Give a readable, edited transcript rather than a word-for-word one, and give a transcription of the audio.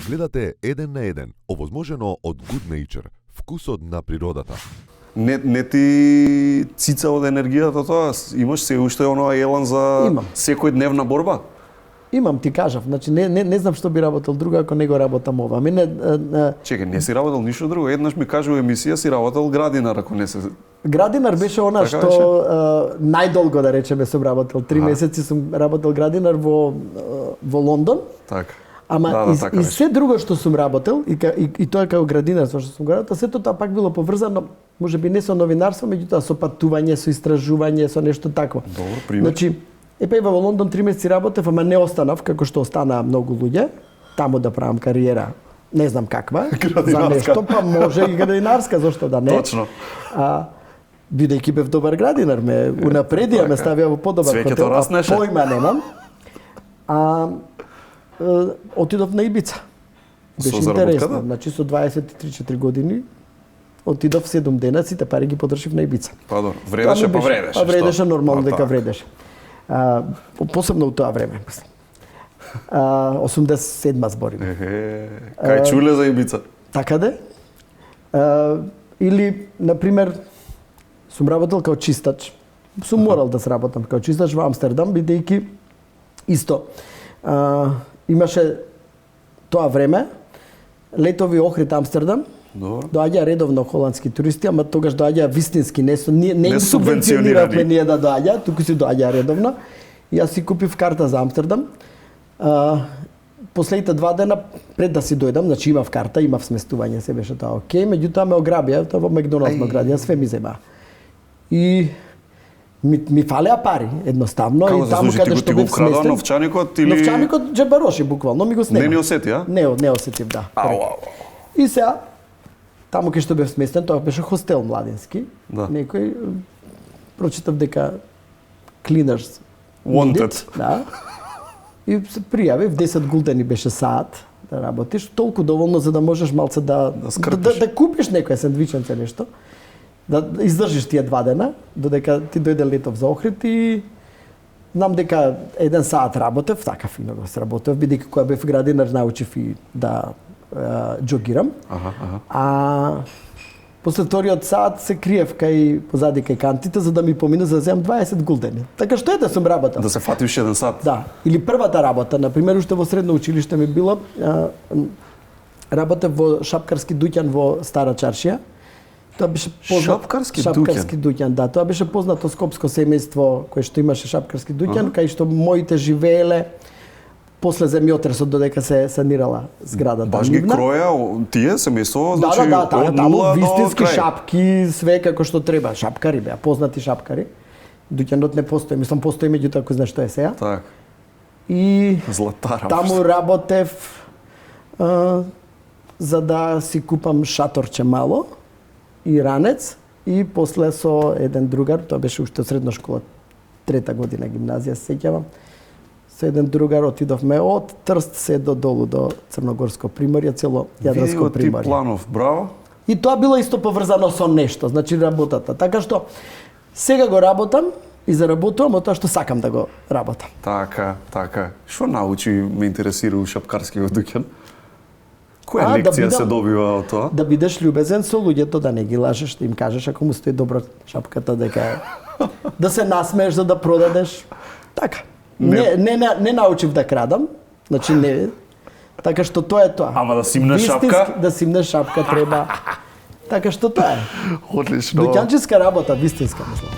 Гледате еден на еден, овозможено од Good Nature, вкусот на природата. Не ти цица од енергијата тоа? Имаш се уште онова елан за секојдневна борба? Имам, ти кажав. Значи не знам што би работел друго ако не го работам ова. Чекај, не си работел ништо друго. Еднаш ми кажа во емисија си работел градинар, ако не се. Градинар беше она така што најдолго да речеме сум работел. 3 месеци сум работел градинар во Лондон. Така. Ама и се друго што сум работел и тоа како градинар што сум го работел, сето тоа пак било поврзано, можеби не со новинарство, меѓутоа со патување, со истражување, со нешто такво. Добро, пример. Значи, во Лондон 3 месеци работев, ама не останав како што останаа многу луѓе таму да правам кариера. Не знам каква, за нешто, па може и градинарска, зошто да не. Точно. Бидејќи бев добар градинар, ме унапредија, ме ставија во подобар хотел, појма немам. Отидов на Ибица. Беше интересно. Значи со 23-4 години отидов 7 дена, сите пари ги потрошив на Ибица. Па добро, вредеше. Па вредеше нормално дека вредеше. Посебно у тоа време. 87 зборим. Кај чуле за Ибица? Така де. Или, например, сум работел као чистач. Сум морал да сработам као чистач во Амстердам, бидејќи исто имаше тоа време летови Охрид Амстердам. Доаѓа редовно холандски туристи, ама тогаш доаѓа вистински, не им субвенциониравме ние да доаѓа, туку си доаѓа редовно. И јас си купив карта за Амстердам. Последните 2 дена пред да си дојдам, значи имав карта, имав сместување, се беше тоа окей, меѓутоа ме ограбија, тоа во Макдоналдс ме ограбија, све ми зема. И ми фалеа пари, едноставно. Како и таму каде што бев сместен. Новчаникот или Новчаникот джебароши буквално, ми го снема. Не осети, а? Не осетив, да. И сега таму кај што бев сместен, тоа беше хостел младински. Некој прочитав дека cleaners wanted. Да. И се пријавив, 10 гулдени беше саат да работиш, толку доволно за да можеш малце да купиш некоја сендвиченце нешто. Да издржиш тие 2 дена, додека ти дојде летов за Охрид и знам дека 1 саат работев, така фино го сработев, бидејќи кога бев градинар научив и да џогирам. После вториот саат се криев позади кај кантите за да ми помине за да земам 20 гулдени. Така што да сум работел. Да се фатиш 1 сат. Да. Или првата работа, на пример, уште во средно училиште ми било, работев во шапкарски дуќан во Стара Чаршија. Тоа беше шапкарски дуќан, да. Тоа беше познато скопско семејство кое што имаше шапкарски дуќан, кај што моите живееле после земјотресот додека се санирала зградата. Баш ги кроја тие семејство, значи таму вистински шапки, све како што треба. Шапкари беа, познати шапкари. Дуќанот не постои, мислам постои меѓутоа кој знае што е сега. Так. И златара. Таму работев за да си купам шаторче мало и ранец и после со еден другар, тоа беше уште средна школа, 3-та година гимназија, се сеќавам. Со еден другар отидовме од Трст се до долу до Црногорско приморје, цело Јадранско приморје. Ти планов, браво. И тоа било исто поврзано со нешто, значи работата. Така што сега го работам и заработувам од тоа што сакам да го работам. Така. Што научи ме интересира у шапкарскиот дуќан? Која лекција се добива од тоа? Да бидеш љубезен со луѓето, да не ги лажеш, да им кажеш ако му стои добро шапката дека да се насмееш за да продадеш. Така. Не научив да крадам, значи не. Така што тоа е тоа. Ама да симнеш шапка? Да симнеш шапка треба. Така што тоа е. Одлично. Дуќанческа работа, вистинска, мислам.